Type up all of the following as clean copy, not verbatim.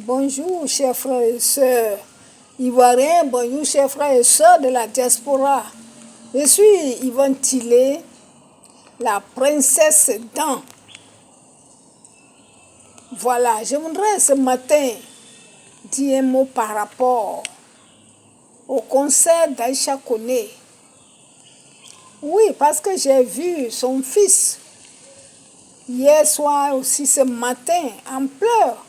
Bonjour, chers frères et sœurs ivoiriens, bonjour, chers frères et sœurs de la diaspora. Je suis Yvonne Tillet, la princesse Dan. Voilà, je voudrais ce matin dire un mot par rapport au concert d'Aïcha Koné. Oui, parce que j'ai vu son fils hier soir aussi ce matin en pleurs,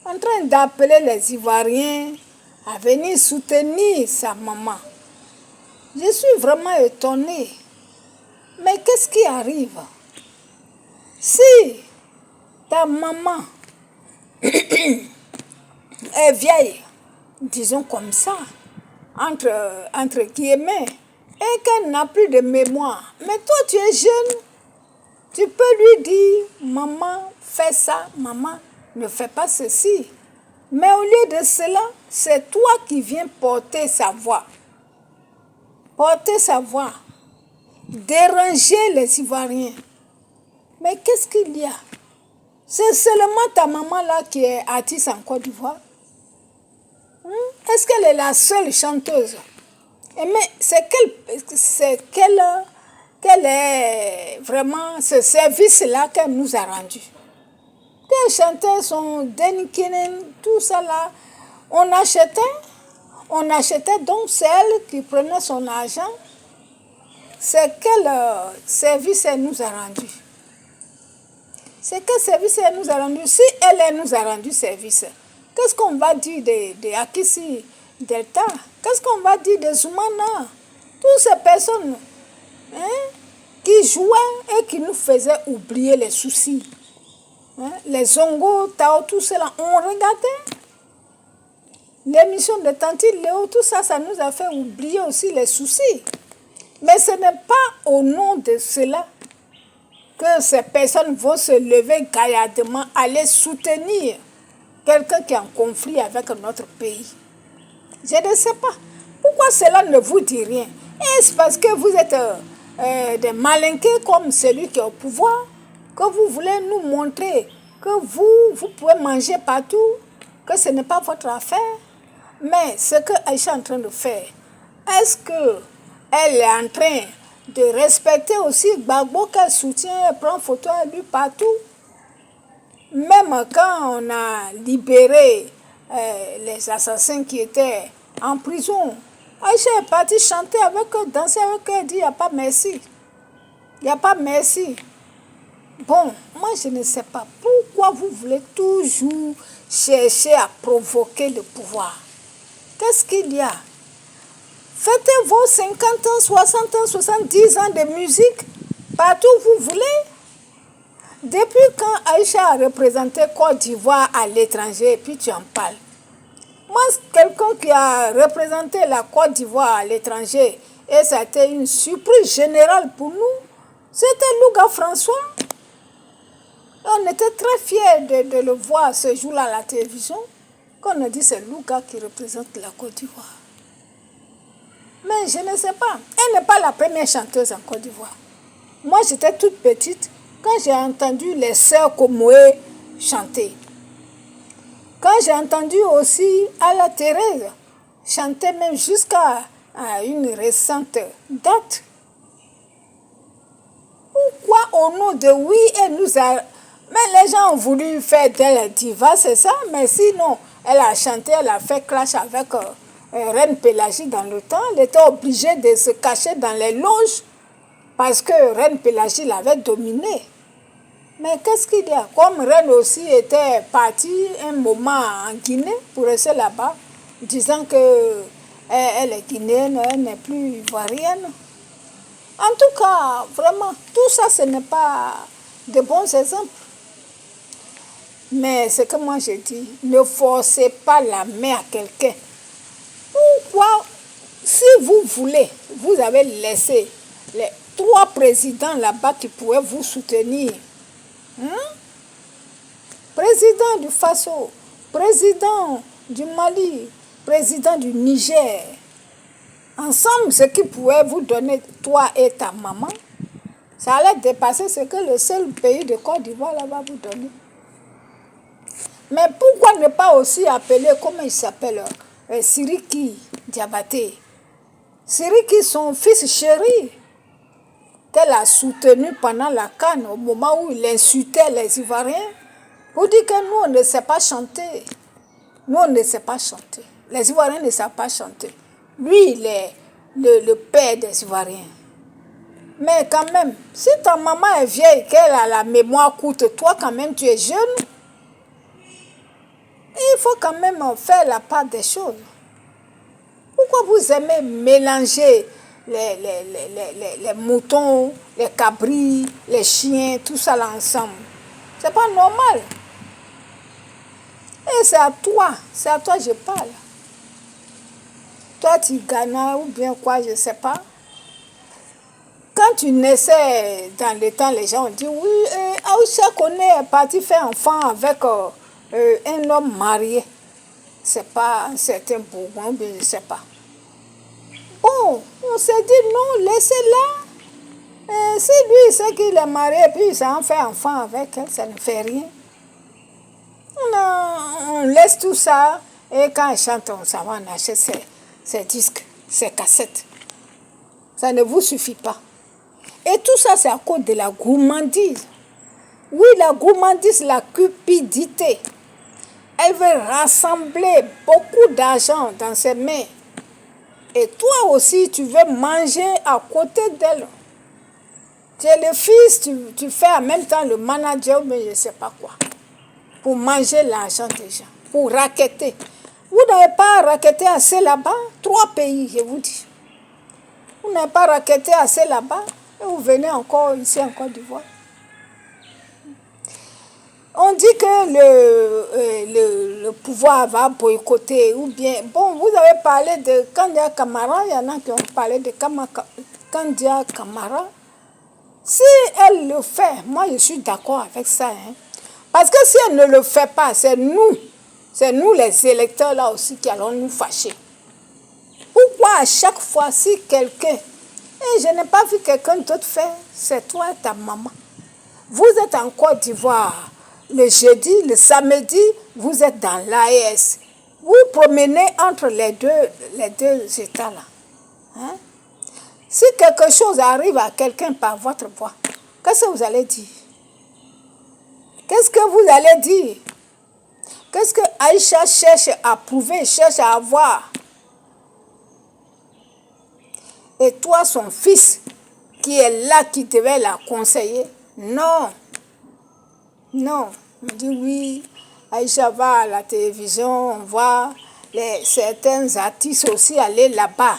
en train d'appeler les Ivoiriens à venir soutenir sa maman. Je suis vraiment étonnée. Mais qu'est-ce qui arrive? Si ta maman est vieille, disons comme ça, entre guillemets, et qu'elle n'a plus de mémoire, mais toi tu es jeune, tu peux lui dire, maman, fais ça, maman, ne fais pas ceci. Mais au lieu de cela, c'est toi qui viens porter sa voix. Porter sa voix. Déranger les Ivoiriens. Mais qu'est-ce qu'il y a? C'est seulement ta maman là qui est artiste en Côte d'Ivoire. Est-ce qu'elle est la seule chanteuse? Mais quel est vraiment ce service-là qu'elle nous a rendu? Les chanteurs sont Denikinen, tout ça là. On achetait donc c'est elle qui prenait son argent. C'est quel service elle nous a rendu? C'est quel service elle nous a rendu? Si elle nous a rendu service, qu'est-ce qu'on va dire de Akissi Delta? Qu'est-ce qu'on va dire de Zoumana? Toutes ces personnes qui jouaient et qui nous faisaient oublier les soucis. Les Zongo, Tao, tout cela, on regardait. L'émission de Tanti Léo, tout ça, ça nous a fait oublier aussi les soucis. Mais ce n'est pas au nom de cela que ces personnes vont se lever gaillardement, aller soutenir quelqu'un qui est en conflit avec notre pays. Je ne sais pas. Pourquoi cela ne vous dit rien? Est-ce parce que vous êtes des malinqués comme celui qui est au pouvoir, que vous voulez nous montrer que vous pouvez manger partout, que ce n'est pas votre affaire? Mais ce que Aïcha est en train de faire, est-ce qu'elle est en train de respecter aussi Gbagbo qu'elle soutient, elle prend photo à lui partout? Même quand on a libéré les assassins qui étaient en prison, Aïcha est partie chanter avec eux, danser avec eux, elle dit il n'y a pas merci. Il n'y a pas merci. Bon, moi je ne sais pas pourquoi vous voulez toujours chercher à provoquer le pouvoir. Qu'est-ce qu'il y a? Faites vos 50 ans, 60 ans, 70 ans de musique partout où vous voulez. Depuis quand Aïcha a représenté Côte d'Ivoire à l'étranger et puis tu en parles? Moi, quelqu'un qui a représenté la Côte d'Ivoire à l'étranger et ça a été une surprise générale pour nous, c'était Louga François. On était très fiers de le voir ce jour-là à la télévision. Qu'on a dit c'est Louga qui représente la Côte d'Ivoire. Mais je ne sais pas. Elle n'est pas la première chanteuse en Côte d'Ivoire. Moi, j'étais toute petite quand j'ai entendu les sœurs Komoé chanter. Quand j'ai entendu aussi Ala Thérèse chanter même jusqu'à une récente date. Pourquoi au nom de oui, elle nous a... Mais les gens ont voulu faire d'elle diva, c'est ça. Mais sinon, elle a chanté, elle a fait clash avec Reine Pélagie dans le temps. Elle était obligée de se cacher dans les loges parce que Reine Pélagie l'avait dominée. Mais qu'est-ce qu'il y a? Comme Reine aussi était partie un moment en Guinée pour rester là-bas, disant qu'elle est guinéenne, elle n'est plus ivoirienne. En tout cas, vraiment, tout ça, ce n'est pas de bons exemples. Mais ce que moi je dis, ne forcez pas la main à quelqu'un. Pourquoi, si vous voulez, vous avez laissé les 3 présidents là-bas qui pourraient vous soutenir. Président du Faso, président du Mali, président du Niger. Ensemble, ce qui pourrait vous donner, toi et ta maman, ça allait dépasser ce que le seul pays de Côte d'Ivoire là va vous donner. Mais pourquoi ne pas aussi appeler, comment il s'appelle, Siriki Diabaté? Siriki, son fils chéri, qu'elle a soutenu pendant la CAN, au moment où il insultait les Ivoiriens, pour dire que nous, on ne sait pas chanter. Nous, on ne sait pas chanter. Les Ivoiriens ne savent pas chanter. Lui, il est le père des Ivoiriens. Mais quand même, si ta maman est vieille, qu'elle a la mémoire courte, toi, quand même, tu es jeune, il faut quand même faire la part des choses. Pourquoi vous aimez mélanger les moutons, les cabris, les chiens, tout ça là ensemble? C'est pas normal. Et c'est à toi que je parle. Toi, tu gagnes ou bien quoi, je ne sais pas. Quand tu naissais dans le temps, les gens ont dit, oui, Aoucha Kone est parti faire enfant avec un homme marié. C'est pas un certain Bourbon, bien je ne sais pas. Bon, on s'est dit, non, laissez-la. Si lui, c'est qu'il est marié, puis il s'en fait enfant avec elle, ça ne fait rien. On laisse tout ça, et quand elle chante, on s'en va, on achète ses disques, ses cassettes. Ça ne vous suffit pas. Et tout ça, c'est à cause de la gourmandise. Oui, la gourmandise, la cupidité. Elle veut rassembler beaucoup d'argent dans ses mains. Et toi aussi, tu veux manger à côté d'elle. Tu es le fils, tu fais en même temps le manager, mais je ne sais pas quoi. Pour manger l'argent des gens, pour racketter. Vous n'avez pas racketté assez là-bas? 3 pays, je vous dis. Vous n'avez pas racketté assez là-bas et vous venez encore ici en Côte d'Ivoire. On dit que le pouvoir va boycotter ou bien... Bon, vous avez parlé de Kandia Kamara, il y en a qui ont parlé de Kandia Kamara. Si elle le fait, moi je suis d'accord avec ça. Hein. Parce que si elle ne le fait pas, c'est nous les électeurs là aussi qui allons nous fâcher. Pourquoi à chaque fois si quelqu'un, et je n'ai pas vu quelqu'un d'autre faire, c'est toi et ta maman. Vous êtes en Côte d'Ivoire. Le jeudi, le samedi, vous êtes dans l'AES. Vous promenez entre les deux états là. Hein? Si quelque chose arrive à quelqu'un par votre voix, qu'est-ce que vous allez dire? Qu'est-ce que vous allez dire? Qu'est-ce que Aïcha cherche à prouver, cherche à avoir? Et toi, son fils, qui est là, qui devait la conseiller? Non. Non. On dit oui, Aïcha va à la télévision, on voit certains artistes aussi aller là-bas.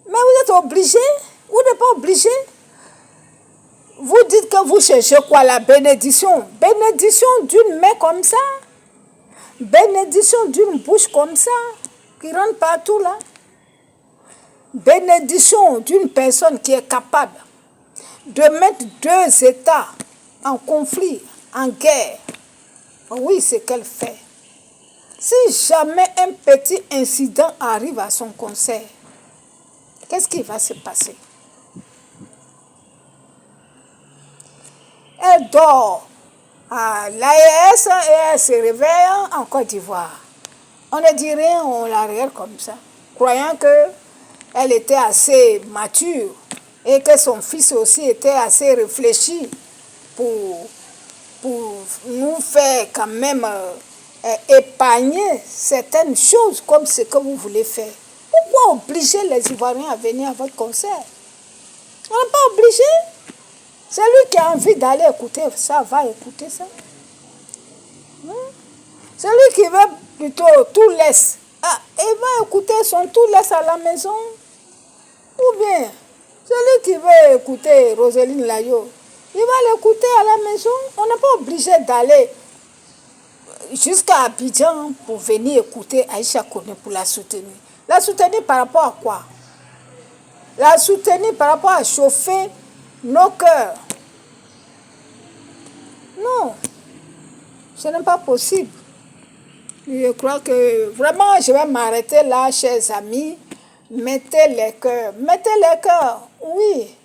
Mais vous êtes obligé? Vous n'êtes pas obligé? Vous dites que vous cherchez quoi? La bénédiction. Bénédiction d'une main comme ça. Bénédiction d'une bouche comme ça. Qui rentre partout là. Bénédiction d'une personne qui est capable de mettre 2 États en conflit, en guerre. Oui, c'est qu'elle fait. Si jamais un petit incident arrive à son concert, qu'est-ce qui va se passer? Elle dort à l'AES et elle se réveille en Côte d'Ivoire. On ne dit rien, on la regarde comme ça, croyant qu'elle était assez mature et que son fils aussi était assez réfléchi pour nous faire quand même épargner certaines choses comme ce que vous voulez faire. Pourquoi obliger les Ivoiriens à venir à votre concert? On n'est pas obligé. Celui qui a envie d'aller écouter ça, va écouter ça. Celui qui veut plutôt tout laisse, il va écouter son tout laisse à la maison. Ou bien, celui qui veut écouter Roseline Layo, il va l'écouter à la maison. On n'est pas obligé d'aller jusqu'à Abidjan pour venir écouter Aïcha Kone pour la soutenir. La soutenir par rapport à quoi? La soutenir par rapport à chauffer nos cœurs. Non, ce n'est pas possible. Je crois que vraiment, je vais m'arrêter là, chers amis. Mettez les cœurs. Mettez les cœurs, oui,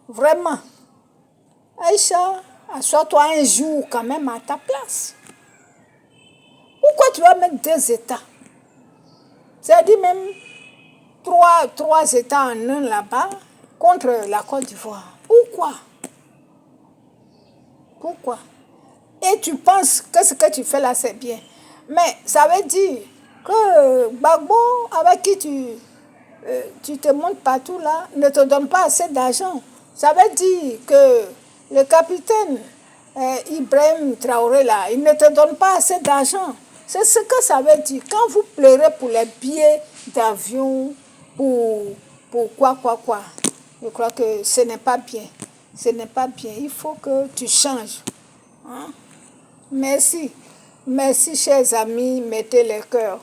vraiment. Aïcha, assois-toi un jour quand même à ta place. tu vas mettre 2 États. C'est-à-dire même 3 États en un là-bas contre la Côte d'Ivoire. Pourquoi? Pourquoi? Et tu penses que ce que tu fais là, c'est bien. Mais ça veut dire que Gbagbo, avec qui tu te montes partout là, ne te donne pas assez d'argent. Ça veut dire que le capitaine Ibrahim Traoré là, il ne te donne pas assez d'argent. C'est ce que ça veut dire. Quand vous pleurez pour les billets d'avion, pour quoi, je crois que ce n'est pas bien. Ce n'est pas bien. Il faut que tu changes. Hein? Merci. Merci, chers amis. Mettez le cœur.